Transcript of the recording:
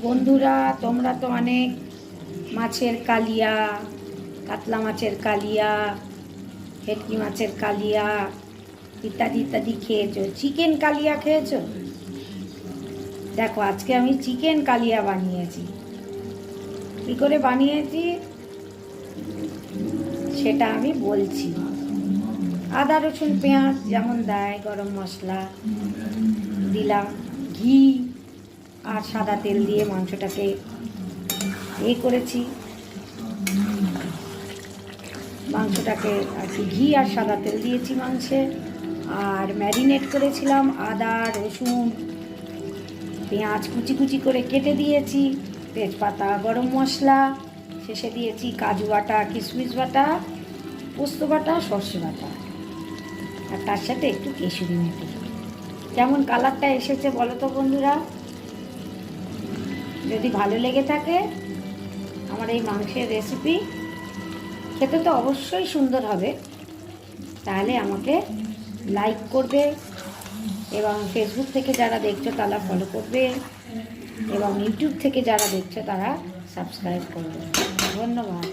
বন্ধুরা, তোমরা তো অনেক মাছের কালিয়া, কাতলা মাছের কালিয়া, ভেটকি মাছের কালিয়া ইত্যাদি ইত্যাদি খেয়েছো। চিকেন কালিয়া খেয়েছো? দেখো, আজকে আমি চিকেন কালিয়া বানিয়েছি। কী করে বানিয়েছি সেটা আমি বলছি। আদা রসুন পেঁয়াজ যেমন দেয়, গরম মশলা দিলাম, ঘি আর সাদা তেল দিয়ে মাংসটাকে করেছি। মাংসটাকে আর কি ঘি আর সাদা তেল দিয়েছি মাংসে, আর ম্যারিনেট করেছিলাম আদা রসুন পেঁয়াজ কুচি কুচি করে কেটে দিয়েছি, তেজপাতা গরম মশলা, শেষে দিয়েছি কাজু বাটা, কিশমিশ বাটা, পোস্ত বাটা, সর্ষে বাটা, আর তার সাথে একটু কেশরি মেথি। কেমন কালারটা এসেছে বলো তো বন্ধুরা? যদি ভালো লেগে থাকে আমার এই মাংসের রেসিপি, খেতে তো অবশ্যই সুন্দর হবে, তাহলে আমাকে লাইক করবে, এবং ফেসবুক থেকে যারা দেখছো তারা ফলো করবে, এবং ইউটিউব থেকে যারা দেখছো তারা সাবস্ক্রাইব করবে। ধন্যবাদ।